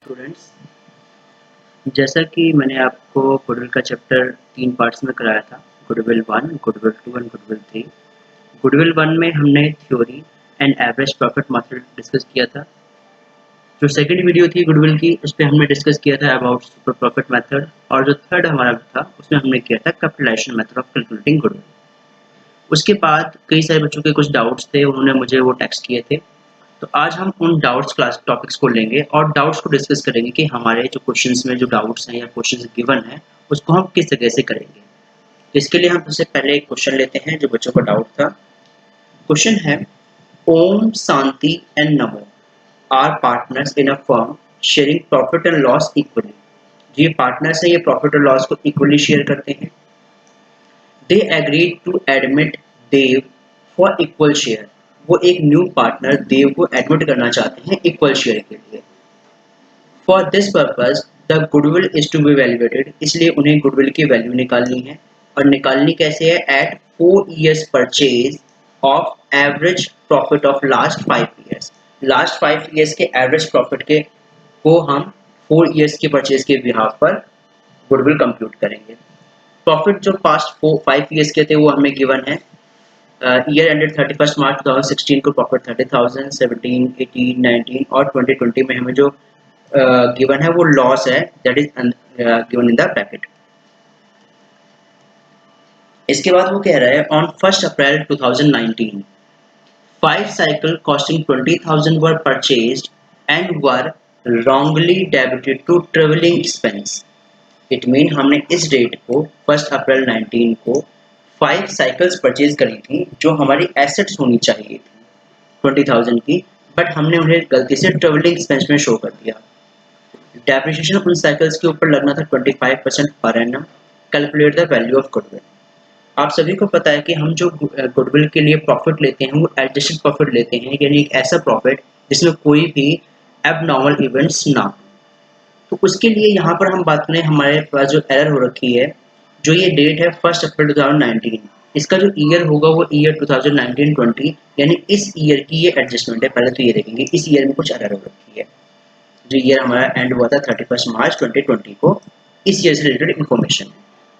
Students, जैसा कि मैंने आपको गुडविल का चैप्टर 3 पार्ट्स में कराया था, goodwill 1, goodwill 2 and goodwill 3। Goodwill 1 में हमने theory and average profit method discuss किया था। जो सेकंड वीडियो थी गुडविल की, उस पर हमने डिस्कस किया था अबाउट सुपर प्रॉफिट मेथड, और जो थर्ड हमारा था उसमें हमने किया था capitalisation method of calculating goodwill. उसके बाद कई सारे बच्चों के कुछ डाउट्स थे, उन्होंने मुझे वो टेक्स्ट किए थे। तो आज हम उन डाउट्स क्लास टॉपिक्स को लेंगे और डाउट्स को डिस्कस करेंगे कि हमारे जो क्वेश्चंस में जो डाउट्स हैं या क्वेश्चंस गिवन है उसको हम किस तरह से करेंगे। तो इसके लिए हम सबसे पहले एक क्वेश्चन लेते हैं जो बच्चों का डाउट था। क्वेश्चन है, Om, Shanti and Namo are partners in a firm sharing profit and loss equally. जो ये पार्टनर्स हैं ये प्रॉफिट और लॉस को इक्वली शेयर करते हैं। They agreed to admit Dev for equal share. वो एक न्यू पार्टनर देव को एडमिट करना चाहते हैं इक्वल शेयर के लिए। For this purpose the goodwill is to be valuated. इसलिए उन्हें गुडविल की वैल्यू निकालनी है, और निकालनी कैसे है? At 4 years purchase of average profit of last 5 years। Last 5 years के एवरेज प्रॉफिट के को हम 4 years के परचेज के बिहाफ पर गुडविल कंप्यूट करेंगे। प्रॉफिट जो पास्ट 5 years के थे वो हमें गिवन है। ईयर एंडेड 31 मार्च 2016 को प्रॉफिट 30,000, 17, 18, 19 और 2020 में हमें जो गिवन है वो लॉस है, that is given in the bracket. इसके बाद वो कह रहा है, on 1 April 2019 5 cycle costing 20,000 were purchased and were wrongly debited to traveling expense। It mean हमने इस डेट को 1 अप्रैल 19 को 5 साइकिल्स परचेज करी थी जो हमारी एसेट्स होनी चाहिए थी 20,000 की, बट हमने उन्हें गलती से ट्रेवलिंग एक्सपेंस में शो कर दिया। डेप्रिसिएशन उन साइकिल्स के ऊपर लगना था 25% per annum. Calculate the value of goodwill. आप सभी को पता है कि हम जो गुडविल के लिए प्रॉफिट लेते हैं वो एडजस्टेड प्रॉफिट लेते हैं, यानी एक ऐसा प्रॉफिट जिसमें कोई भी एबनॉर्मल इवेंट्स ना हो। तो उसके लिए यहाँ पर हम बात करें, हमारे पास जो एरर हो रखी है, जो ये डेट है 1 अप्रैल 2019, इसका जो ईयर होगा वो ईयर 2019-20, यानी इस ईयर की ये एडजस्टमेंट है। पहले तो ये देखेंगे इस ईयर में कुछ एरर हो रखी है। जो ईयर हमारा एंड हुआ था 31 मार्च 2020 को, इस ईयर से रिलेटेड इन्फॉर्मेशन है।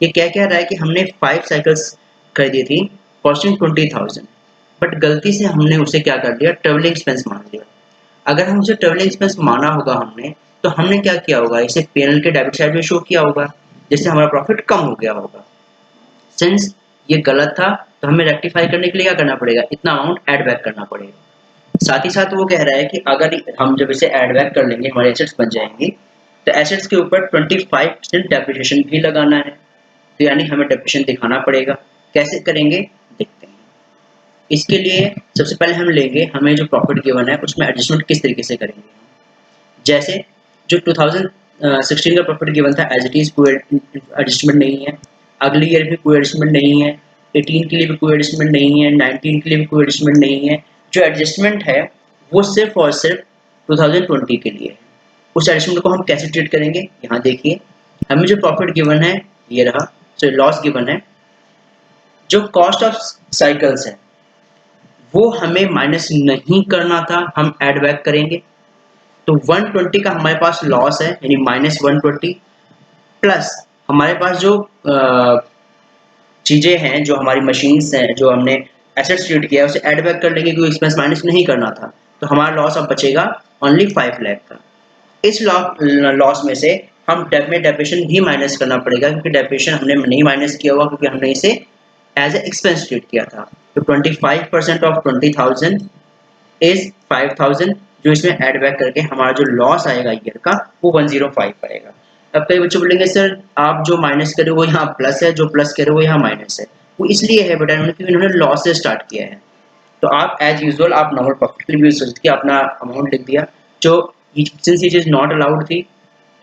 ये क्या कह रहा है कि हमने 5 साइकिल्स खरीदी थी कॉस्टिंग 20,000, बट गलती से हमने उसे क्या कर दिया, ट्रेवलिंग एक्सपेंस मान लिया। अगर हम उसे ट्रेवलिंग एक्सपेंस माना होगा हमने, तो हमने क्या किया होगा, इसे P&L के डेबिट साइड में शो किया होगा, जिससे हमारा प्रॉफिट कम हो गया होगा। सिंस ये गलत था तो हमें रेक्टिफाई करने के लिए क्या करना पड़ेगा, इतना अमाउंट ऐड बैक करना पड़ेगा। साथ ही साथ वो कह रहा है कि अगर हम जब इसे ऐड बैक कर लेंगे हमारे एसेट्स बन जाएंगी, तो एसेट्स के ऊपर 25% डेप्रिसिएशन भी लगाना है। तो यानी हमें डेप्रिसिएशन दिखाना पड़ेगा। कैसे करेंगे देखते हैं। इसके लिए सबसे पहले हम लेंगे, हमें जो प्रॉफिट गिवन है उसमें एडजस्टमेंट किस तरीके से करेंगे। जैसे जो 2016 का प्रॉफिट गिवन था एज इट इज, कोई एडजस्टमेंट नहीं है। अगली ईयर भी कोई एडजस्टमेंट नहीं है। 18 के लिए भी कोई एडजस्टमेंट नहीं है। 19 के लिए भी कोई एडजस्टमेंट नहीं है। जो एडजस्टमेंट है वो सिर्फ और सिर्फ 2020 के लिए है। उस एडजस्टमेंट को हम कैसे ट्रीट करेंगे, यहाँ देखिए। हमें जो प्रॉफिट गिवन है ये रहा, सो लॉस गिवन है। जो कॉस्ट ऑफ साइकिल्स है वो हमें माइनस नहीं करना था, हम ऐड बैक करेंगे। तो 120 का हमारे पास लॉस है, यानी -120, प्लस हमारे पास जो चीजें हैं, जो हमारी मशीन्स हैं, जो हमने एसेट्स ट्रीट किया है, उसे ऐड बैक कर लेंगे क्योंकि एक्सपेंस माइनस नहीं करना था। तो हमारा लॉस अब बचेगा ओनली 5 लाख का। इस लॉस में से हम डेप्रिसिएशन भी माइनस करना पड़ेगा, क्योंकि डेप्रिसिएशन हमने नहीं माइनस किया हुआ, क्योंकि हमने इसे एज ए एक्सपेंस ट्रीट किया था। तो 25% ऑफ 20,000 इज 5,000, जो इसमें ऐड बैक करके हमारा जो लॉस आएगा ईयर का वो 105 आएगा। अब कई बच्चे बोलेंगे सर आप जो माइनस करे वो यहाँ प्लस है, जो प्लस करे वो यहाँ माइनस है। वो इसलिए है बेटा क्योंकि इन्होंने लॉस से स्टार्ट किया है। तो आप एज यूजुअल आप नॉर्मल प्रॉफिट के लिए भी यूज करके अपना अमाउंट लिख दिया, जो सिंस ये चीज़ नॉट अलाउड थी,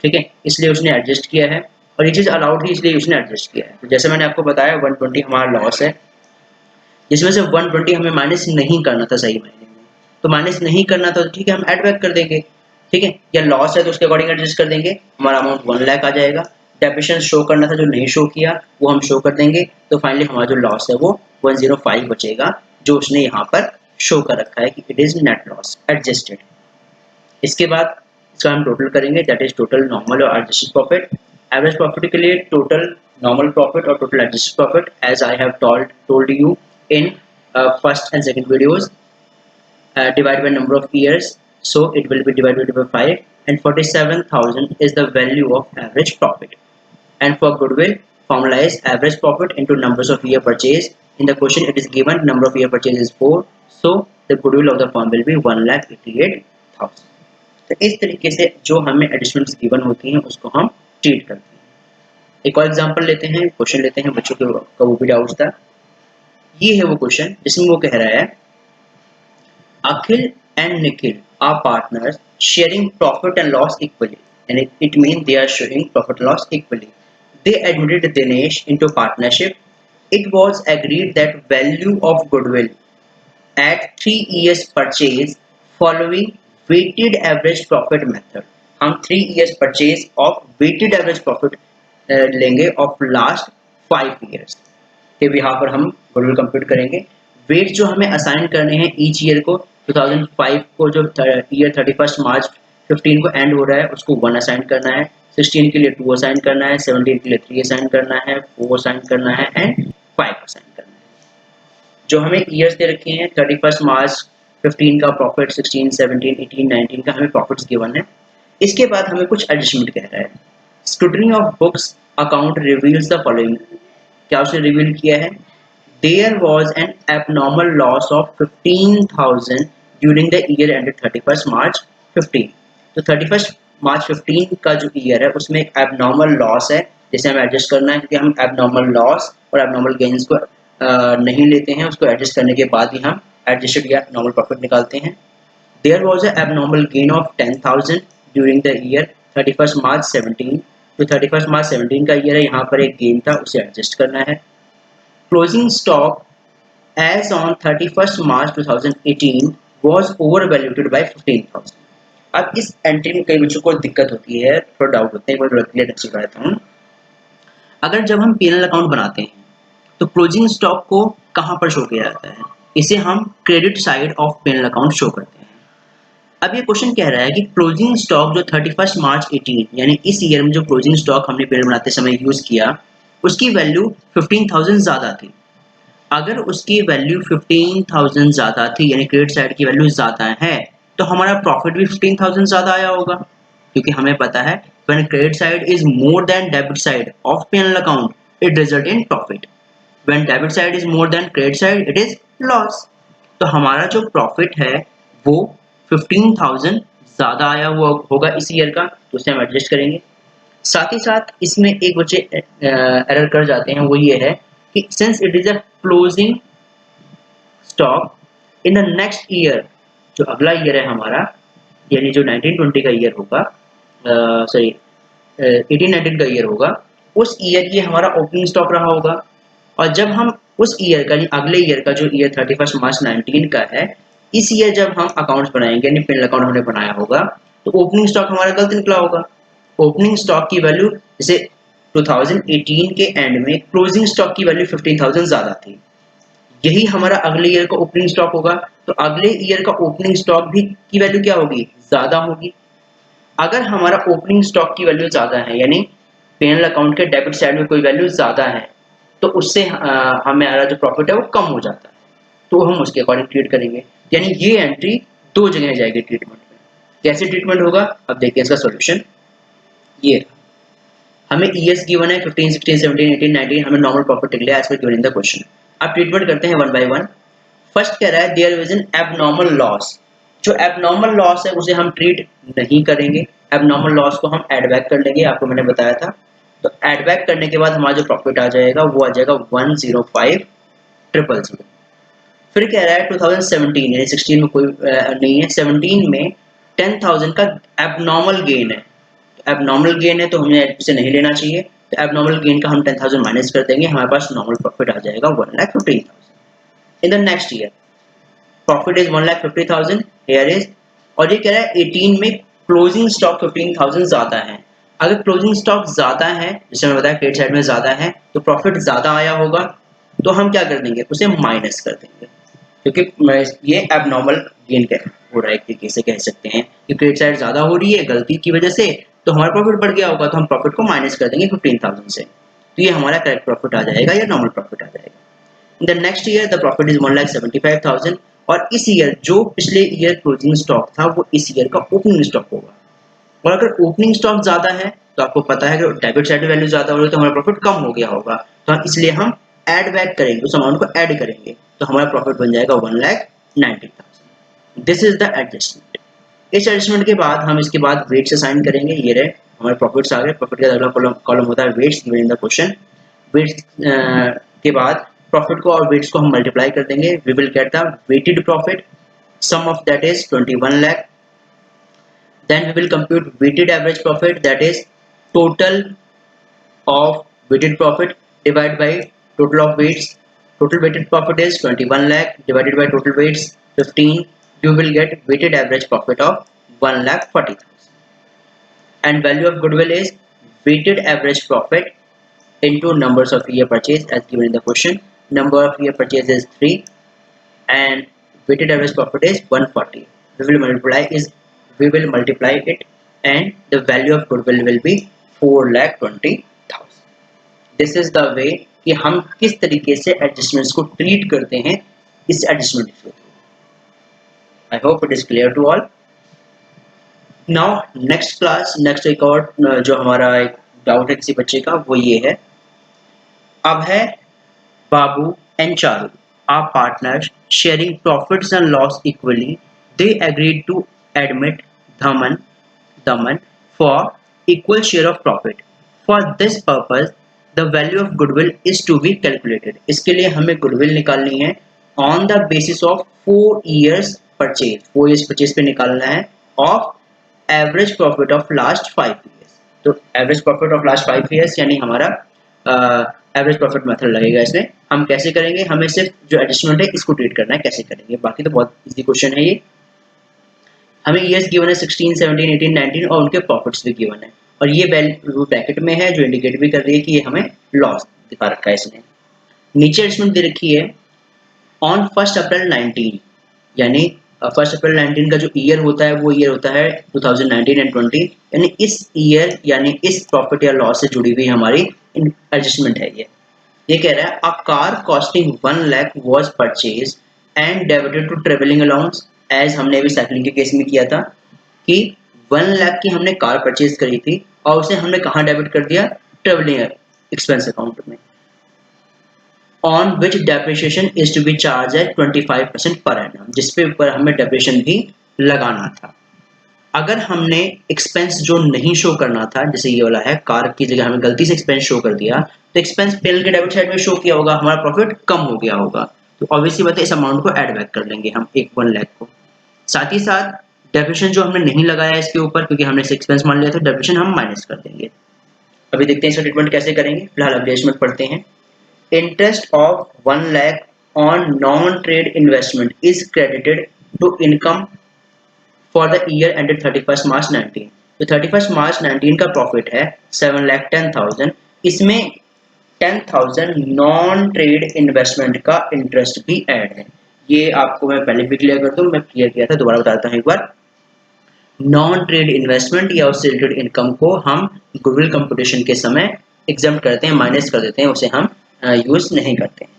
ठीक है, इसलिए उसने एडजस्ट किया है, और ये चीज़ अलाउड थी इसलिए उसने एडजस्ट किया है। तो जैसे मैंने आपको बताया 120 हमारा लॉस है, जिसमें से 120 हमें माइनस नहीं करना था सही मायने में। तो माइनस नहीं करना था तो ठीक है, हम ऐड बैक कर देंगे, ठीक है, या लॉस है तो उसके अकॉर्डिंग एडजस्ट कर देंगे, हमारा अमाउंट 1 लाख आ जाएगा। डेप्रिसिएशन शो करना था जो नहीं शो किया वो हम शो कर देंगे, तो फाइनली हमारा जो लॉस है वो 105 बचेगा, जो उसने यहाँ पर शो कर रखा है कि it is net loss adjusted. इसके बाद इसका हम टोटल करेंगे, दैट इज टोटल नॉर्मल और एडजस्टेड प्रॉफिट। एवरेज प्रॉफिट के लिए टोटल नॉर्मल प्रॉफिट और total adjusted profit as I have told you in first and second videos, divided by number of years, so it will be divided by 5, and 47,000 is the value of average profit. And for goodwill, formula is average profit into numbers of year purchase. In the question it is given number of year purchase is 4, so the goodwill of the firm will be 1,88,000. तो इस तरीके से जो हमें additionals given होती हैं उसको हम ट्रीट करते हैं। एक और एग्जांपल लेते हैं, क्वेश्चन लेते हैं, बच्चों का वो भी डाउट था। ये है वो क्वेश्चन जिसमें वो कह रहा है Akhil and Nikhil are partners sharing profit and loss equally, and it means they are sharing profit and loss equally. They admitted Dinesh into partnership. It was agreed that value of goodwill at 3 years purchase following weighted average profit method. हम 3 years purchase of weighted average profit लेंगे of last 5 years। फिर यहाँ पर हम गोडविल compute करेंगे। Wait जो हमें assign करने हैं ईच ईयर को, 2005 को जो ईयर 31 मार्च 15 को एंड हो रहा है उसको 1 असाइन करना है, 16 के लिए 2 असाइन करना है, 17 के लिए 3 असाइन करना है, 4 असाइन करना है एंड 5 असाइन करना है। जो हमें ईयर्स दे रखे हैं 31 मार्च 15 का प्रॉफिट, 16, 17, 18, 19 का हमें प्रॉफिट्स गिवन है। इसके बाद हमें कुछ एडजस्टमेंट कह रहा है। Scrutiny of books account reveals the following. क्या उसने रिवील किया है? There was an abnormal loss of 15,000 during the year ended 31st March 15। तो 31st मार्च 15 का जो ईयर है उसमें एक एबनॉर्मल लॉस है जिसे हमें एडजस्ट करना है, क्योंकि हम एबनॉर्मल लॉस और एबनॉर्मल गेन्स को नहीं लेते हैं, उसको एडजस्ट करने के बाद ही हम एडजस्टेड या नॉर्मल प्रॉफिट निकालते हैं। There was a abnormal gain of 10,000 during the year 31st March 17। तो 31st मार्च 17 का ईयर है, यहाँ पर एक गेन था उसे एडजस्ट करना है। Closing stock as on 31st March 2018 was overvalued by 15,000। अब इस एंट्री में कई बच्चों को दिक्कत होती है, थोड़ा डाउट होता है, एक बार क्लियर समझा देता हूँ। अगर जब हम पीएनएल अकाउंट बनाते हैं तो क्लोजिंग स्टॉक को कहाँ पर शो किया जाता है? इसे हम credit side of PNL account show करते हैं। अब ये क्वेश्चन कह रहा है कि क्लोजिंग स्टॉक जो 31 मार्च 18 यानी इस ईयर में जो क्लोजिंग स्टॉक हमने पीएनएल बनाते समय यूज किया उसकी वैल्यू 15,000 ज्यादा थी। अगर उसकी वैल्यू 15,000 ज्यादा थी यानी क्रेडिट साइड की वैल्यू ज्यादा है तो हमारा प्रॉफिट भी 15,000 ज्यादा आया होगा, क्योंकि हमें पता है when credit side is more than debit side of PNL account it result in profit, when debit side is more than credit side it is loss. तो हमारा जो प्रॉफिट है वो 15,000 ज्यादा आया हुआ होगा इस ईयर का, तो उसे हम एडजस्ट करेंगे। साथ ही साथ इसमें एक बच्चे एरर कर जाते हैं, वो ये है कि since it is a closing stock in the next year, जो अगला ईयर है हमारा यानी जो 1920 का ईयर होगा, सॉरी 1819 का ईयर होगा, उस ईयर ये हमारा ओपनिंग स्टॉक रहा होगा। और जब हम उस ईयर का यानी अगले ईयर का जो ईयर 31 मार्च 19 का है, इस ईयर जब हम अकाउंट्स बनाएंगे यानी पीएनएल अकाउंट हमने बनाया होगा तो ओपनिंग स्टॉक हमारा गलत निकला होगा। ओपनिंग स्टॉक की वैल्यू जैसे 2018 के एंड में क्लोजिंग स्टॉक की वैल्यू 15,000 ज्यादा थी, यही हमारा अगले ईयर का ओपनिंग स्टॉक होगा, तो अगले ईयर का ओपनिंग स्टॉक भी की वैल्यू क्या होगी? ज्यादा होगी। अगर हमारा ओपनिंग स्टॉक की वैल्यू ज्यादा है यानी पीएनएल अकाउंट के डेबिट साइड में कोई वैल्यू ज्यादा है तो उससे हमारा जो प्रॉफिट है वो कम हो जाता है, तो हम उसके अकॉर्डिंग ट्रीट करेंगे। यानी ये एंट्री दो जगह जाएगी ट्रीटमेंट में। कैसे ट्रीटमेंट होगा अब देखिए इसका सॉल्यूशन। ये हमें ईयर्स गिवन है 15, 16, 17, 18, 19, हमें नॉर्मल प्रॉफिट निकले as per given in the question. अब ट्रीटमेंट करते हैं वन बाय वन। फर्स्ट कह रहा है there is an abnormal loss. जो एबनॉर्मल लॉस है उसे हम ट्रीट नहीं करेंगे, एबनॉर्मल लॉस को हम एड बैक कर लेंगे, आपको मैंने बताया था। तो एड बैक करने के बाद हमारा जो प्रॉफिट आ जाएगा वो आ जाएगा 105,000। फिर कह रहा है 2017 यानी 16 में कोई नहीं है, 17 में 10,000 का एबनॉर्मल गेन है। एबनॉर्मल गेन है तो हमें उसे नहीं लेना चाहिए, तो एबनॉर्मल गेन का हम 10,000 माइनस कर देंगे, हमारे पास नॉर्मल प्रॉफिट आ जाएगा 1,15,000 in the next year. Profit is 1,50,000 here is. और ये कह रहा है 18 में क्लोजिंग स्टॉक 15,000 ज्यादा है। अगर क्लोजिंग स्टॉक ज्यादा है, जैसे मैं बताया क्रेडिट साइड में ज्यादा है, तो प्रॉफिट ज्यादा आया होगा, तो हम क्या कर देंगे उसे माइनस कर देंगे, क्योंकि ये एबनॉर्मल गेन हो रहा है, एक तरीके से कह सकते हैं कि क्रेडिट साइड ज़्यादा हो रही है गलती की वजह से, तो हमारा प्रॉफिट बढ़ गया होगा, तो हम प्रॉफिट को माइनस कर देंगे 15,000 से, तो ये हमारा करेक्ट प्रॉफिट आ जाएगा या नॉर्मल प्रॉफिट आ जाएगा। In the next year the profit is 1,75,000, और इस ईयर जो पिछले ईयर क्लोजिंग स्टॉक था वो इस ईयर का ओपनिंग स्टॉक होगा। और अगर ओपनिंग स्टॉक ज़्यादा है तो आपको पता है कि डेबिट साइड वैल्यू ज़्यादा हो रही है तो हमारा प्रॉफिट कम हो गया होगा, तो इसलिए हम ऐड बैक करेंगे, उस अमाउंट को ऐड करेंगे, तो हमारा प्रॉफिट बन जाएगा 1,90,000। This is the adjustment. इस एडजस्टमेंट के बाद हम इसके बाद वेट्स असाइन करेंगे। ये रहे हमारे प्रॉफिट्स आ गए। प्रॉफिट का अगला कॉलम होता है weights given in the question. Weights के बाद प्रॉफिट को और वेट्स को हम मल्टीप्लाई कर देंगे। We will get the weighted profit, sum of that is 21 lakh। Then we will compute weighted average profit, that is total of weighted profit divided by total of weights. Total weighted profit is 21 lakh divided by total weights 15. You will get weighted average profit of 1,40,000. And value of goodwill is weighted average profit into numbers of year purchase as given in the question. Number of year purchase is 3 and weighted average profit is 140. We will multiply it and the value of goodwill will be 4,20,000. This is the way कि हम किस तरीके से adjustments को treat करते हैं इस adjustment के थ्रू। I hope it is clear to all. Now next एक और जो हमारा एक डाउट है किसी बच्चे का वो ये है, अब है Babu and Charu are partners sharing profits and loss equally. They agreed to admit Daman for equal share of profit. For this purpose, the value of goodwill is to be calculated. इसके लिए हमें goodwill निकालनी है on the basis of 4 years purchase. 4 years purchase पे निकालना है of average profit of last 5 years. तो average profit of last 5 years यानी हमारा एवरेज प्रॉफिट मेथड लगेगा इसमें। हम कैसे करेंगे, हमें सिर्फ जो एडजस्टमेंट है इसको ट्रीट करना है, कैसे करेंगे, बाकी तो बहुत इजी क्वेश्चन है ये। हमें ईयर्स गिवन है 16, 17, 18, 19 और उनके प्रॉफिट्स भी गिवन है, और ये वैल्यू ब्रैकेट में है जो इंडिकेट भी कर रही है कि ये हमें लॉस दिखा रखा है इसने। नीचे एडजस्टमेंट दे रखी है ऑन 1 अप्रैल 19, यानी 1 अप्रैल 19 का जो ईयर होता है वो ईयर होता है 2019 एंड 20, यानी इस ईयर यानी इस प्रॉफिट या लॉस से जुड़ी हुई हमारी एडजस्टमेंट है ये कह रहा है a car costing 1 lakh was purchase and debited to travelling allowance. As हमने अभी साइकिलिंग के केस में किया था कि 1 lakh की हमने कार परचेज करी थी और उसे हमने कहाँ डेबिट कर दिया, ट्रेवलिंग एक्सपेंस अकाउंट में, on which depreciation is to be charge at 25% per annum, जिसपे ऊपर हमें डेप्रिसिएशन भी लगाना था। अगर हमने एक्सपेंस जो नहीं शो करना था, जैसे ये वाला है कार की जगह हमें गलती से एक्सपेंस शो कर दिया, तो एक्सपेंस पीएनएल के डेबिट साइड में शो किया होगा, हमारा प्रॉफिट कम हो गया होगा, तो ऑब्वियसली बात है इस अमाउंट को ऐड बैक कर लेंगे हम 1 लाख को। साथ ही साथ डेप्रिसिएशन जो हमने नहीं लगाया इसके ऊपर क्योंकि हमने एक्सपेंस मान लिया, तो डेप्रिसिएशन हम माइनस कर देंगे। अभी देखते हैं इसका ट्रीटमेंट कैसे करेंगे। फिलहाल एडजस्टमेंट पढ़ते हैं। Interest of 1 lakh on non trade investment is credited to income for the year ended 31 March 19। तो 31 मार्च 19 का प्रॉफिट है 7,10,000, इसमें 10,000 नॉन ट्रेड इन्वेस्टमेंट का इंटरेस्ट भी ऐड है। ये आपको मैं पहले भी क्लियर कर दूं, मैं क्लियर किया था, दोबारा बताता हूँ एक बार। नॉन ट्रेड इन्वेस्टमेंट या उससे रिलेटेड इनकम को हम गुडविल कंप्यूटेशन के समय एग्जम्प्ट करते हैं, माइनस कर देते हैं, उसे हम यूज नहीं करते हैं।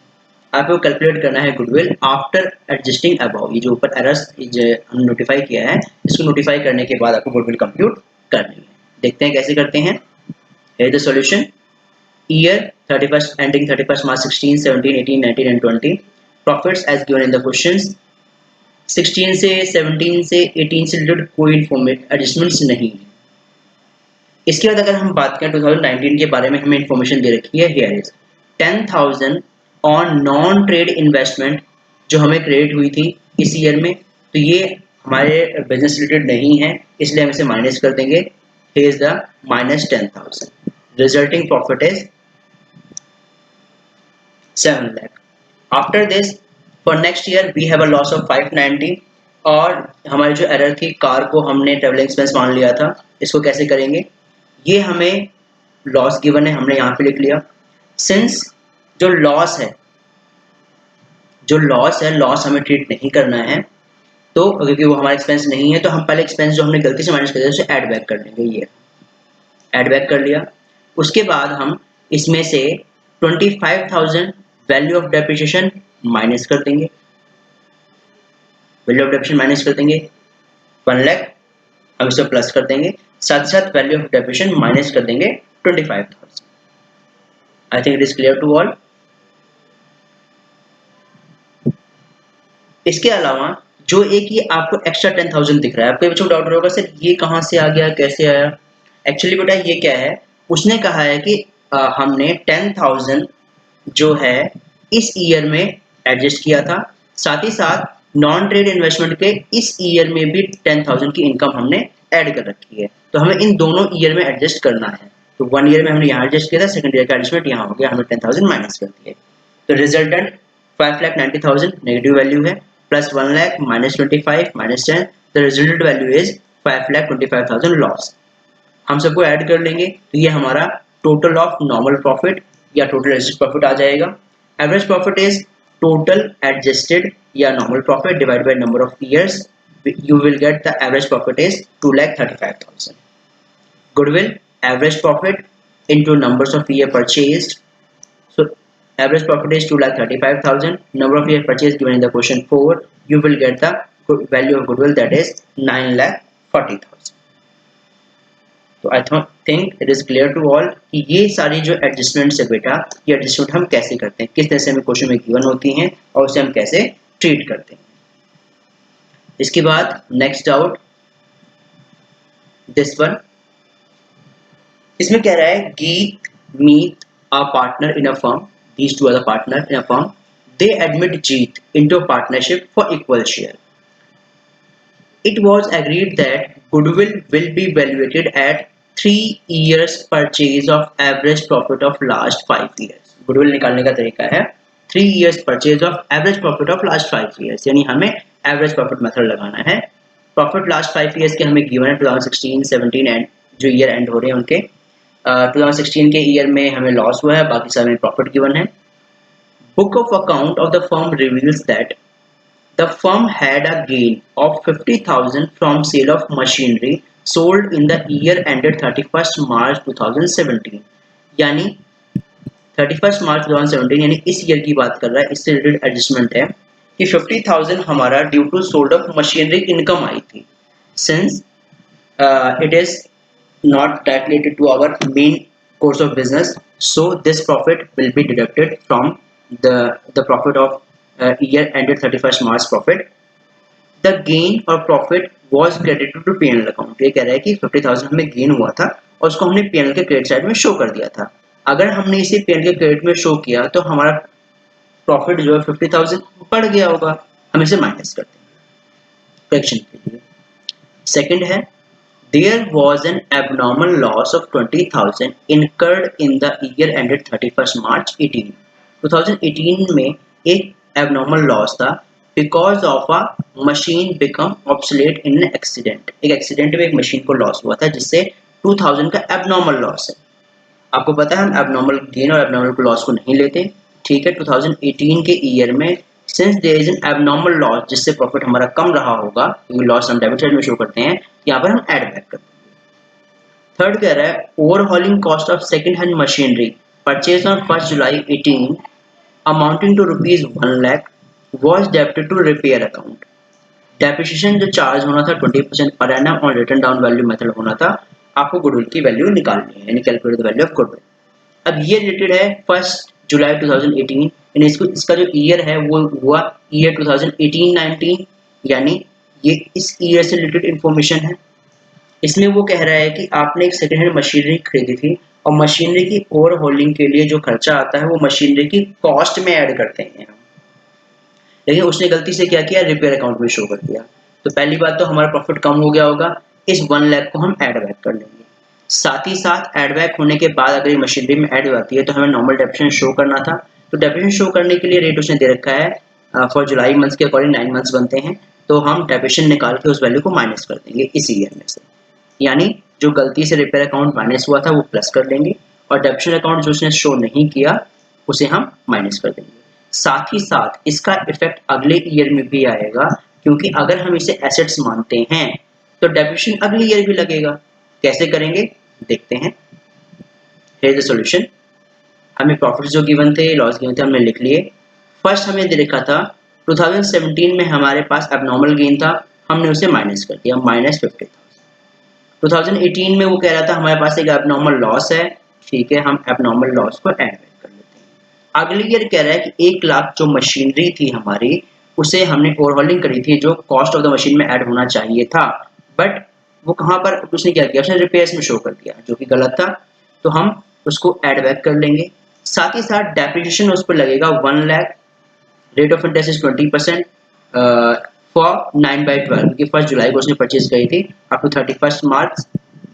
आपको कैलकुलेट करना है गुडविल आफ्टर एडजस्टिंग अबाउ। ये जो ऊपर एरर्स हम नोटिफाई किया है, इसको नोटिफाई करने के बाद आपको गुडविल कंप्यूट करनी है। देखते हैं कैसे करते हैं। Here the solution. Year 31 ending 31 March 16, 17, 18, 19 and 20। Profits as given in the questions. 16 से 17 से 18 से रिलेटेड कोई इन्फॉर्मेट एडजस्टमेंट्स नहीं है। इसके बाद अगर हम बात करें 2019 के बारे में, हमें इन्फॉर्मेशन दे रखी है। Here is 10,000 on non trade investment जो हमें क्रेडिट हुई थी इस ईयर में, तो ये हमारे बिजनेस रिलेटेड नहीं है, इसलिए हम इसे माइनस कर देंगे। Here is the minus 10,000। Resulting profit is 7 lakh। After this for next year we have a loss of 590, और हमारी जो एरर थी कार को हमने ट्रेवलिंग एक्सपेंस मान लिया था, इसको कैसे करेंगे। ये हमें लॉस गिवन है, हमने यहाँ पे लिख लिया। सिंस जो लॉस है लॉस हमें ट्रीट नहीं करना है, तो क्योंकि वो हमारा एक्सपेंस नहीं है तो हम पहले एक्सपेंस जो हमने गलती से माइनस कर दिया उसे ऐड बैक कर देंगे। ये ऐड बैक कर लिया। उसके बाद हम इसमें से 25,000 वैल्यू ऑफ डेप्रिसिएशन माइनस कर देंगे, वैल्यू ऑफ डेप्रिसिएशन माइनस कर देंगे 1 लाख, हम इसे प्लस कर देंगे, साथ ही साथ वैल्यू ऑफ डेप्रिसिएशन माइनस कर देंगे 25,000। I think it is clear to all. इसके अलावा जो एक ये आपको एक्स्ट्रा 10,000 दिख रहा है, आपको बच्चों डाउट होगा सर ये कहाँ से आ गया, कैसे आया। एक्चुअली बेटा ये क्या है, उसने कहा है कि हमने 10,000 जो है इस ईयर में एडजस्ट किया था, साथ ही साथ नॉन ट्रेड इन्वेस्टमेंट के इस ईयर में भी 10,000 की इनकम हमने ऐड कर रखी है, तो हमें इन दोनों ईयर में एडजस्ट करना है। तो 1 ईयर में हमने यहाँ एडजस्ट किया था, सेकंड ईयर का एडजस्टमेंट यहाँ हो गया, हमने 10,000 माइनस कर दिए। तो रिजल्टेंट 5,90,000 नेगेटिव वैल्यू है, plus 1 lakh minus 25 minus 10, the resultant value is 5,25,000 loss. हम सबको ऐड कर लेंगे तो ये हमारा टोटल ऑफ नॉर्मल प्रॉफिट या टोटल एडजस्टेड प्रॉफिट आ जाएगा। Average profit is total adjusted या normal profit divide by number of years, you will get the average profit is 2,35,000. Goodwill average profit into numbers of year purchased. So average profit is 2,35,000. Number of year purchased given in the question 4. You will get the value of goodwill, that is 9,40,000. तो I think it is clear to all कि ये सारी जो adjustments है बेटा, ये adjustment हम कैसे करते हैं, किस तरह से हमें क्वेश्चन में गिवन होती हैं और उसे हम कैसे ट्रीट करते हैं। इसके बाद नेक्स्ट डाउट दिस वन, इसमें कह रहा है Geet Meet a partner in a firm, these two are the partner in a firm, they admit Jeet into partnership for equal share. It was agreed that goodwill will be valuated at 3 years purchase of average profit of last 5 years. Goodwill निकालने का तरीका है 3 years purchase of average profit of last 5 years, यानी हमें average profit method लगाना है। Profit last 5 years के हमें गिवन है 2016, 17 एंड जो ईयर एंड हो रहे हैं उनके 2016 के ईयर में हमें लॉस हुआ है, बाकी सारे में प्रॉफिट गिवन है। Book of account of the firm reveals that the firm had a gain of 50,000 from sale of machinery sold in the year ended 31st March 2017। यानी 31st March 2017 यानी इस ईयर की बात कर रहा है, इससे रिलेटेड एडजस्टमेंट है कि 50,000 हमारा due to sold of machinery income आई थी। Since it is not directly related to our main course of business, so this profit will be deducted from the profit of year ended 31st March profit. The gain or profit was credited to P&L account। ये कह रहा है कि 50,000 हमें gain हुआ था और उसको हमने P&L के क्रेडिट साइड में शो कर दिया था। अगर हमने इसे P&L के क्रेडिट में शो किया तो हमारा प्रॉफिट जो है 50,000 बढ़ गया होगा, हम इसे माइनस कर देंगे करेक्शन के लिए। सेकंड है there was an abnormal loss of 20,000 incurred in the year ended 31st March 18। 2018 में एक एबनॉर्मल लॉस था because of a machine become obsolete in accident. एक एक्सीडेंट में एक मशीन को लॉस हुआ था जिससे 2000 का एबनॉर्मल लॉस है। आपको पता है हम एबनॉर्मल गेन और एबनॉर्मल लॉस को नहीं लेते, ठीक है। 2018 के ईयर में since there is an abnormal loss जिससे प्रॉफिट हमारा कम रहा होगा, क्योंकि लॉस हम डेबिट साइड में शो करते हैं, यहाँ पर हम ऐड बैक करते हैं। थर्ड कह रहा है overhauling cost of second hand machinery purchase on 1 July 18 amounting to rupees 1 lakh was debited to repair account। Depreciation जो चार्ज होना था 20% पर एनम और रिटर्न डाउन वैल्यू मेथड होना था, आपको गुडविल की वैल्यू निकालनी है, यानी calculate the value of goodwill. अब ये रिलेटेड है 1 जुलाई 2018, यानी इसका जो ईयर है वो हुआ ईयर 2018-19, यानी ये इस ईयर से रिलेटेड इंफॉर्मेशन है। इसमें वो कह रहा है कि आपने एक सेकेंड हैंड मशीनरी खरीदी थी और मशीनरी की ओवरहॉलिंग के लिए जो खर्चा आता है वो मशीनरी की कॉस्ट में ऐड करते हैं, लेकिन उसने गलती से क्या किया, रिपेयर अकाउंट में शो कर दिया। तो पहली बात तो हमारा प्रॉफिट कम हो गया होगा, इस 1 लाख को हम ऐड बैक कर लेंगे। साथ ही साथ ऐड बैक होने के बाद अगर ये मशीनरी में ऐड होती है तो हमें नॉर्मल डेप्रिसिएशन शो करना था, तो डेप्रिसिएशन शो करने के लिए रेट उसने दे रखा है फॉर जुलाई मंथ के अकॉर्डिंग 9 मंथ्स बनते हैं, तो हम डेप्रिसिएशन निकाल के उस वैल्यू को माइनस कर देंगे इस ईयर में से, यानी जो गलती से रिपेयर अकाउंट माइनस हुआ था वो प्लस कर लेंगे और डेप्रिसिएशन अकाउंट जो उसने शो नहीं किया उसे हम माइनस कर देंगे। साथ ही साथ इसका इफेक्ट अगले ईयर में भी आएगा क्योंकि अगर हम इसे एसेट्स मानते हैं तो डेप्रिसिएशन अगली ईयर भी लगेगा। कैसे करेंगे देखते हैं। Here is the solution. हमें प्रॉफिट्स जो गिवन थे, लॉस गिवन थे, हमने लिख लिए। फर्स्ट हमने देखा था 2017 में हमारे पास एबनॉर्मल गेन था, हमने उसे माइनस कर दिया, -50,000। 2018 में वो कह रहा था हमारे पास एक एबनॉर्मल लॉस है, ठीक है, हम एबनॉर्मल लॉस को ऐड कर लेते हैं। अगली ईयर कह रहा है कि 1 लाख जो मशीनरी थी हमारी, उसे हमने ओवरहॉलिंग करी थी, जो कॉस्ट ऑफ द मशीन में ऐड होना चाहिए था, बट वो कहाँ पर उसने क्या किया, उसने रिपेयर्स में शो कर दिया, जो कि गलत था, तो हम उसको ऐड बैक कर लेंगे। साथ ही साथ डेप्रिसिएशन उस पर लगेगा 1 lakh, rate of interest is 20% for 9/12, क्योंकि 1 जुलाई को उसने परचेज करी थी, अप टू 31 मार्च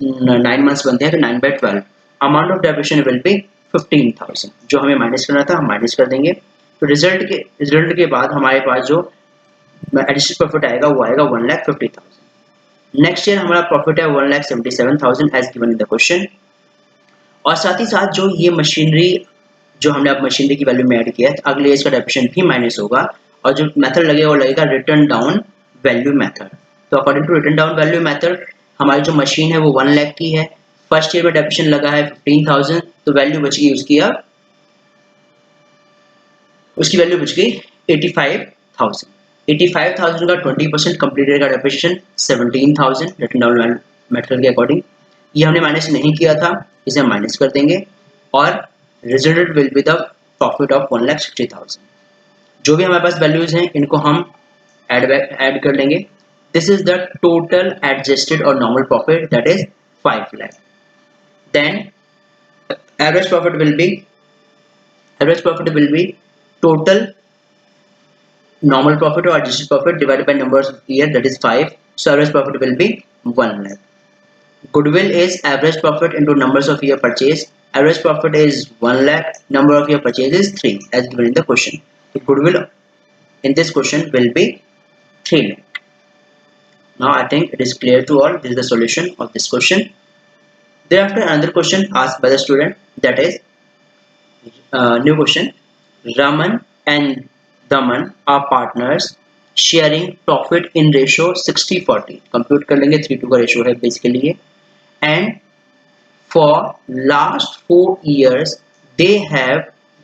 9 मंथ्स बनते हैं, तो 9/12 amount of depreciation will be 15,000। जो हमें माइनस करना था हम माइनस कर देंगे। तो रिजल्ट के बाद हमारे पास जो एडिशनल प्रॉफिट आएगा वो आएगा 1,50,000। नेक्स्ट ईयर हमारा प्रॉफिट है 1,77,000 as given in the question. और साथ ही साथ जो ये मशीनरी जो हमने अब मशीनरी की वैल्यू में ऐड किया है, तो अगले इसका डेप्रिसिएशन भी माइनस होगा, और जो मेथड लगेगा वो लगेगा रिटर्न डाउन वैल्यू मेथड। तो according to written down value method हमारी जो मशीन है वो 1 लाख की है, फर्स्ट ईयर में डेप्रिसिएशन लगा है 15,000, तो वैल्यू बच गई उसकी, अब उसकी वैल्यू बच गई 85,000। 85,000 का 20% कंप्लीटेड का डेप्रिसिएशन 17,000 रिटर्न डाउन मेथड के अकॉर्डिंग। ये हमने माइनस नहीं किया था, इसे हम माइनस कर देंगे, और result will be the profit of 1,60,000। जो भी हमारे पास वैल्यूज हैं इनको हम ऐड कर लेंगे। This is the total adjusted और normal profit, that is 5 lakh. Then average profit will be total normal profit or adjusted profit divided by numbers of year, that is 5, so average profit will be 1 lakh. Goodwill is average profit into numbers of year purchase. Average profit is 1 lakh, number of year purchase is 3 as given in the question. So goodwill in this question will be 3 lakh. Now I think it is clear to all. This is the solution of this question. Thereafter another question asked by the student, that is new question. Raman and Daman are partners sharing profit in ratio 60-40. Compute कर लेंगे, 3:2 का ratio है basically ये। And for last 4 years they have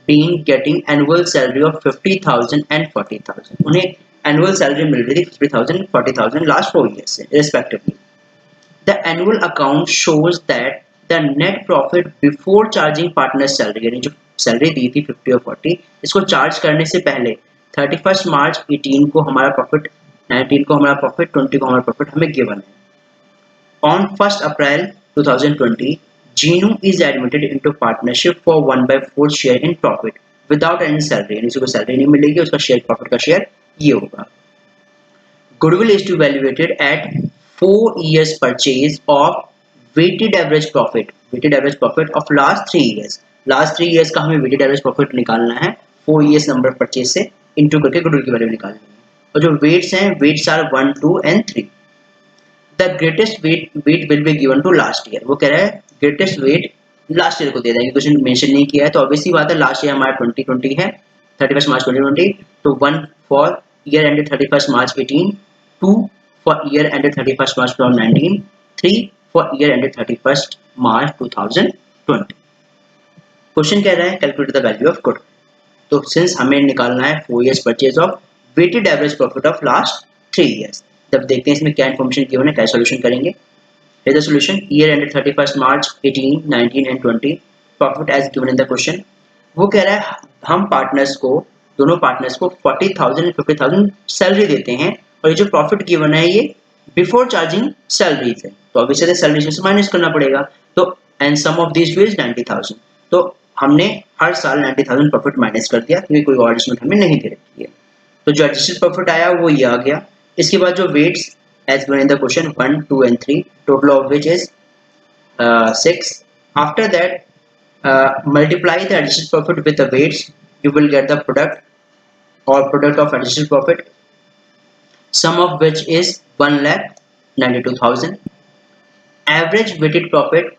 been getting annual salary of 50,000 and 40,000. उन्हें annual salary मिल रही थी 50,000 40,000 last 4 years से respectively. The annual account shows that the net profit before charging partner salary, यानी जो salary दी थी 50 और 40, इसको चार्ज करने से पहले 31 मार्च 18 को हमारा प्रॉफिट, 19 को हमारा प्रॉफिट, 20 को हमारा प्रॉफिट हमें गिवन है। On 1 April 2020 Jinu is admitted into partnership for 1/4 share in profit without any salary, यानी इसको सैलरी नहीं मिलेगी, उसका शेयर प्रॉफिट का शेयर ये होगा। Goodwill is to valuated at 4 years purchase of weighted average profit of last 3 years. Last 3 years का हमें वेटेड एवरेज प्रॉफिट निकालना है 4 years नंबर परचेज से इंटू करके गुडविल की वैल्यू निकालनी है। और जो वेट्स हैं, weights are 1, 2 and 3। The greatest weight will be given to last year. वो कह रहा है ग्रेटेस्ट वेट लास्ट ईयर को दे देंगे, कुछ मेंशन नहीं किया है, तो ऑब्वियसली बात है लास्ट ईयर हमारा 2020 है, 31 मार्च 2020, तो 1 for year ended 31 March 18, 2 for year ended 31 March 2019, 3 for year ended 31 March 2020। Question कह रहा है calculate the value of goodwill. तो सिंस हमें निकालना है 4 years purchase of weighted average profit of last 3 years, तब देखते हैं इसमें क्या इन्फॉर्मेशन गिवन है, क्या सॉल्यूशन करेंगे। Here's the solution. Year ended 31st March 18, 19 and 20. Profit as given in the question. वो कह रहा है हम पार्टनर्स को, दोनों पार्टनर्स को 40,000 and 50,000 सैलरी देते हैं, और ये जो प्रॉफिट गिवन है ये बिफोर चार्जिंग सैलरी है, तो ऑब्वियसली सैलरी से माइनस करना पड़ेगा। तो and sum of this is 90,000, तो हमने हर साल 90,000 प्रॉफिट माइनस कर दिया, क्योंकि कोई और एडजस्टमेंट हमें नहीं दे रखी है। तो जो एडजस्टेड प्रॉफिट आया वो ये आ गया। इसके बाद जो weights as given in the question 1, 2 and 3, total of which is 6. After that multiply the adjusted profit with the weights, you will get the product or product of adjusted profit, sum of which is 1,92,000. Average weighted profit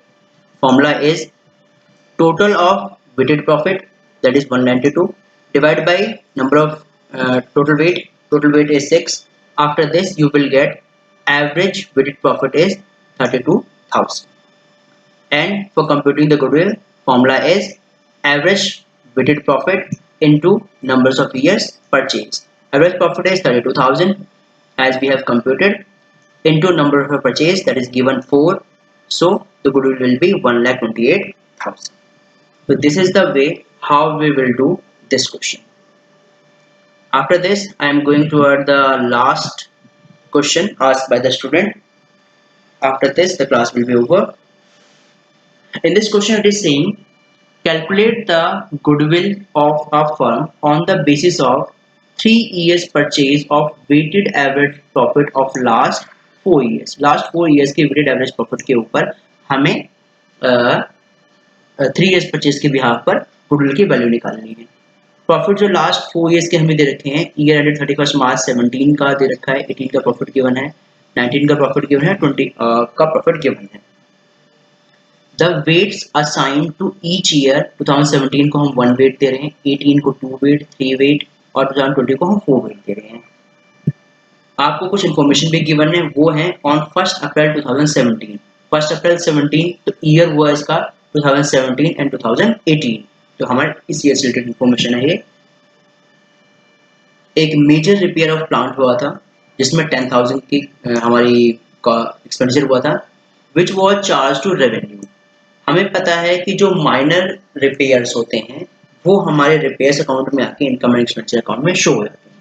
formula is total of weighted profit, that is 192, divided by number of total weight is 6. After this you will get average weighted profit is 32,000. And for computing the goodwill, formula is average weighted profit into numbers of years purchased. Average profit is 32,000 as we have computed into number of purchase, that is given 4. So the goodwill will be 1,28,000. So this is the way how we will do this question. After this I am going toward the last question asked by the student. After this the class will be over. In this question it is saying calculate the goodwill of a firm on the basis of 3 years purchase of weighted average profit of last 4 years. Last 4 years के weighted average profit के ऊपर हमें 3 years purchase के behalf पर goodwill की value निकालनी है. Profit जो लास्ट 4 years के हमें दे रखे हैं, ईयर एंडेड 31 मार्च 17 का दे रखा है, 18 का प्रॉफिट गिवन है, 19 का प्रॉफिट गिवन है, 20 का प्रॉफिट गिवन है. The weights assigned to each year, 2017 को हम 1 weight दे रहे हैं, 18 को 2 weight, 3 weight और 2020 को हम 4 weight दे रहे हैं. आपको कुछ इन्फॉर्मेशन भी गिवन है, वो है ऑन 1 अप्रैल 2017. 1 अप्रैल 17 तो ईयर हुआ इसका 2017 एंड 2018. तो हमारे इस ईयर से रिलेटेड इन्फॉर्मेशन है. ये एक मेजर रिपेयर ऑफ प्लांट हुआ था जिसमें 10,000 की हमारी एक्सपेंडिचर हुआ था, which was charge to revenue. हमें पता है कि जो माइनर रिपेयर्स होते हैं वो हमारे रिपेयर्स अकाउंट में आके इनकम एंड एक्सपेंडिचर अकाउंट में शो हो जाते हैं,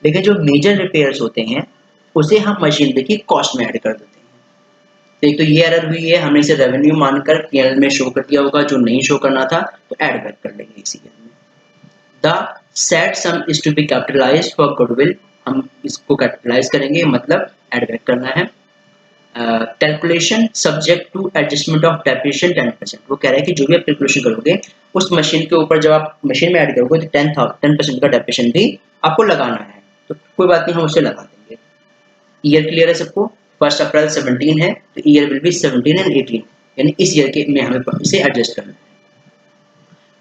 लेकिन जो मेजर रिपेयर्स होते हैं उसे हम मशीनरी की कॉस्ट में ऐड कर देते हैं. तो एक तो ये एरर हुई है, हमने इसे रेवेन्यू मानकर पीएनएल में शो कर दिया होगा, जो नहीं शो करना था तो ऐड बैक कर लेंगे इसी ईयर में. The set sum is to be capitalised for goodwill. हम इसको कैपिटलाइज करेंगे, मतलब ऐड बैक करना है. Calculation subject to adjustment of depreciation 10%. वो कह रहा है कि जो भी आप कैलकुलेशन करोगे उस मशीन के ऊपर जब आप मशीन में ऐड करोगे तो 10% का डेप्रिसिएशन भी आपको लगाना है. तो कोई बात नहीं, हम उसे लगा देंगे. ईयर क्लियर है सबको? 1 अप्रैल 17 है तो ईयर विल बी 17 एंड 18, यानी इस ईयर के में हमें इसे एडजस्ट करना है.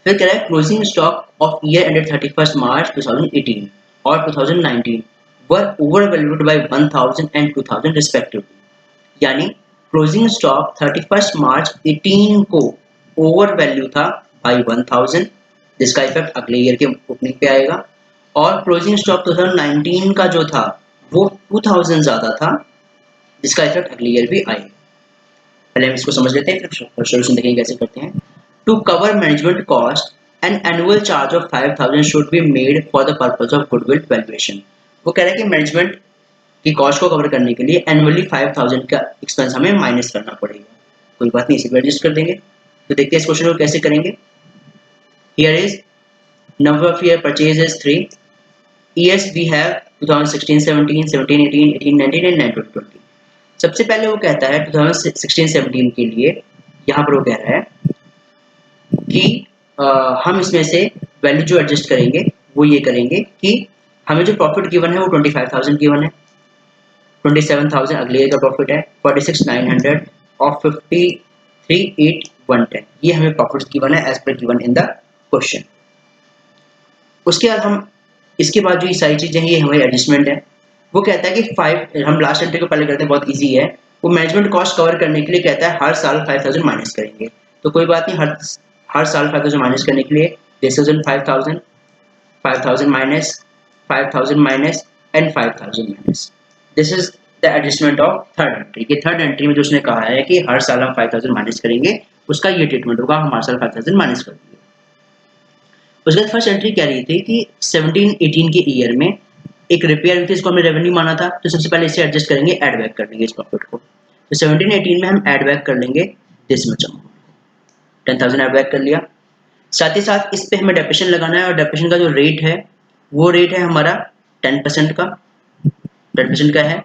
फिर कह रहा है closing stock of year ended 31 मार्च 2018 और 2019 were over valued bye 1000 and 2000 respectively. यानी क्लोजिंग स्टॉक 31 मार्च 18 को ओवर वैल्यू था बाई 1000, जिसका इफेक्ट अगले ईयर के ओपनिंग पे आएगा. और क्लोजिंग स्टॉक 2019 का जो था वो 2000 ज़्यादा था, जिसका इफेक्ट अगले ईयर भी आएगा. पहले हम इसको समझ लेते हैं फिर सोल्यूशन देखेंगे कैसे करते हैं. To cover management cost an annual charge of 5000 should be made for the purpose of goodwill valuation. वो कह रहा है कि मैनेजमेंट की कॉस्ट को कवर करने के लिए एनुअली 5000 का एक्सपेंस हमें माइनस करना पड़ेगा. कोई बात नहीं, इसे भी एडजस्ट कर देंगे. तो देखते हैं इस क्वेश्चन को कैसे करेंगे. Here is number of year purchase is 3 years we have 2016 17 17 18 18 19 and 19 20. सबसे पहले वो कहता है 2016 17 के लिए यहाँ पर वो कह रहा है कि हम इसमें से वैल्यू जो एडजस्ट करेंगे वो ये करेंगे कि हमें जो प्रॉफिट गिवन है वो 25,000 गिवन है, 27,000 अगले ईयर का प्रॉफिट है, 46,900 और 53,810 ये हमें प्रॉफिट गिवन है as per given in the question. उसके बाद हम इसके बाद जो ये सारी चीज़ें हैं ये हमारी एडजस्टमेंट है. वो कहता है कि 5 हम लास्ट एंट्री को पहले करते हैं, बहुत इजी है. वो मैनेजमेंट कॉस्ट कवर करने के लिए कहता है हर साल 5,000 माइनस करेंगे. तो कोई बात नहीं, हर साल 5,000 माइनस करने के लिए this is 5,000 5,000 minus 5,000 minus and 5,000 minus. This is the adjustment of third entry. ये थर्ड एंट्री में जो उसने कहा है कि हर साल हम 5,000 माइनस करेंगे, उसका ये ट्रीटमेंट होगा, हम हर साल 5,000 माइनस कर देंगे. उसके बाद फर्स्ट एंट्री कह रही थी कि 17-18 के ईयर में एक रिपेयर हुई थी, इसको हमने रेवेन्यू माना था, तो सबसे पहले इसे एडजस्ट करेंगे, ऐड बैक कर देंगे इस प्रॉफिट को. तो 17-18 में हम ऐड बैक कर लेंगे this much amount, 10,000 add back कर लिया. साथ ही साथ इस पे हमें डेप्रिसिएशन लगाना है और डेप्रिसिएशन का जो रेट है वो रेट है हमारा 10% का, 10% का है.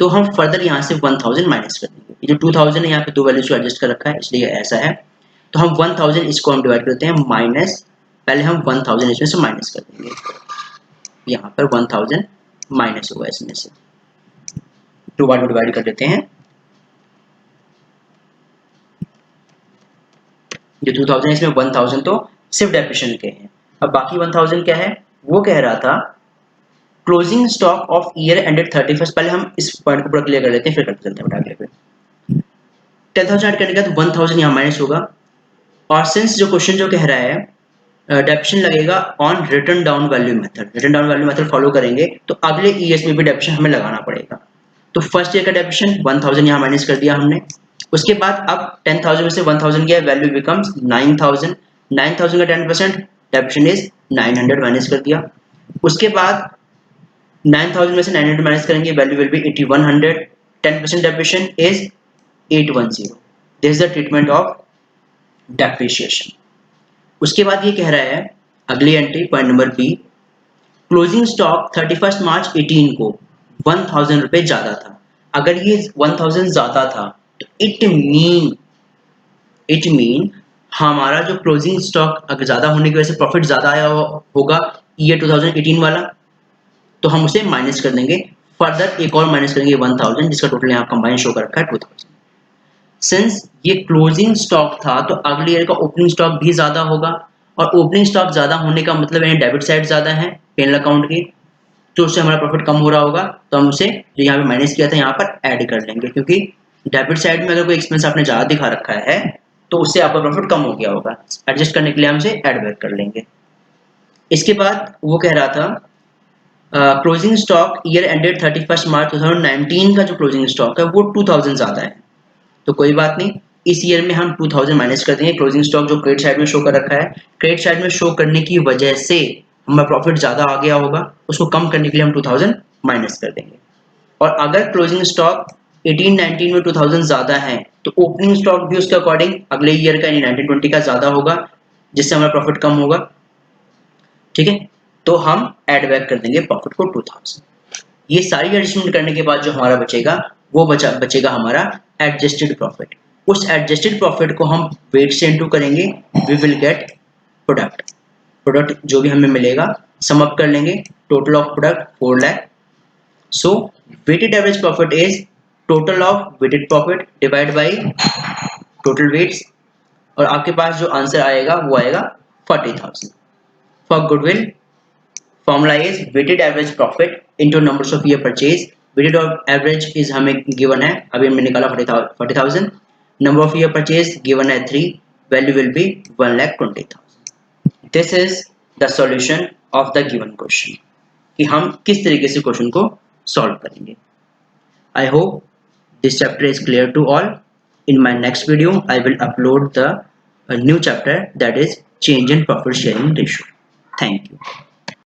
तो हम फर्दर यहाँ से 1,000 माइनस कर देंगे. ये जो 2,000 है यहाँ पे दो वैल्यूज को एडजस्ट कर रखा है इसलिए ऐसा है. तो हम 1,000 इसको हम डिवाइड करते हैं माइनस, पहले हम 1,000 इसमें से माइनस कर देंगे. यहाँ पर 1,000 माइनस होगा इसमें से, 2 बार डिवाइड कर देते हैं. जो 2,000 इसमें 1,000 तो सिर्फ डेप्रिसिएशन के हैं. अब बाकी 1,000 क्या है, वो कह रहा था closing stock of year ended 31st, पहले हम इस पॉइंट को पूरा क्लियर कर लेते हैं फिर करते चलते हैं अगले पे। 10,000 ऐड करने के बाद 1,000 यहाँ माइनस होगा, और सिंस जो क्वेश्चन जो कह रहा है डेप्शन लगेगा on return down value method, return down value method follow करेंगे तो अगले ईयर्स में भी डेप्शन हमें लगाना पड़ेगा। तो फर्स्ट ईयर का डेप्शन 1,000 यहाँ माइनस कर दिया हमने। उसके बाद अब 10,000 में से 1,000 गया, वैल्यू बिकम्स 9,000। 9,000 का 10% डेप्शन इज 900 माइनस कर दिया। उसके बाद 9,000 में से 900 माइनस करेंगे, value will be 8100। 10% depreciation is 810। This is the treatment of depreciation. उसके बाद ये कह रहा है अगली entry point number B, closing stock 31 March 18 को 1,000 रुपए ज्यादा था। अगर ये 1,000 ज्यादा था तो इट मीन हमारा जो क्लोजिंग स्टॉक अगर ज्यादा होने की वजह से प्रॉफिट ज्यादा आया होगा ईयर 2018 वाला, तो हम उसे माइनस कर देंगे। फर्दर एक और माइनस करेंगे 1,000, जिसका टोटल यहाँ कंबाइन शो कर रखा है 2,000। सिंस ये क्लोजिंग स्टॉक था तो अगले ईयर का ओपनिंग स्टॉक भी ज्यादा होगा, और ओपनिंग स्टॉक ज्यादा होने का मतलब है डेबिट साइड ज्यादा है पेनल अकाउंट की, तो उससे हमारा प्रॉफिट कम हो रहा होगा, तो हम उसे जो यहाँ पे माइनस किया था यहाँ पर ऐड कर लेंगे, क्योंकि डेबिट साइड में अगर कोई एक्सपेंस आपने ज्यादा दिखा रखा है तो उससे आपका प्रॉफिट कम हो गया होगा। एडजस्ट करने के लिए हम उसे ऐड बैक कर लेंगे। इसके बाद वो कह रहा था closing stock year ended 31 March 2019 का जो क्लोजिंग स्टॉक है वो 2,000 ज्यादा है, तो कोई बात नहीं, इस ईयर में हम 2,000 माइनस कर देंगे। क्लोजिंग स्टॉक जो क्रेडिट साइड में शो कर रखा है, क्रेडिट साइड में शो करने की वजह से हमारा प्रॉफिट ज्यादा आ गया होगा, उसको कम करने के लिए हम 2,000 माइनस कर देंगे। और अगर क्लोजिंग स्टॉक 18-19 में 2,000 ज्यादा है तो ओपनिंग स्टॉक भी उसके अकॉर्डिंग अगले ईयर का यानी 19-20 का ज्यादा होगा, जिससे हमारा प्रॉफिट कम होगा। ठीक है, तो हम ऐड बैक कर देंगे प्रॉफिट को 2,000। ये सारी एडजस्टमेंट करने के बाद जो हमारा बचेगा वो बचेगा हमारा एडजस्टेड प्रॉफिट। उस एडजस्टेड प्रॉफिट को हम वेट से इनटू करेंगे, वी विल गेट प्रोडक्ट जो भी हमें मिलेगा सम अप कर लेंगे, total of product 4 lakh. So weighted average profit is total of weighted profit divide by total weights, और आपके पास जो आंसर आएगा वो आएगा 40,000। For goodwill formula is weighted average profit into numbers of year purchase। weighted average is हमें given है, अभी हमने निकाला 40,000। number of year purchase given है 3, value will be 1,20,000। this is the solution of the given question, कि हम किस तरीके से क्वेश्चन को सॉल्व करेंगे। I hope this chapter is clear to all. In my next video I will upload the new chapter, that is change in profit sharing ratio. Thank you.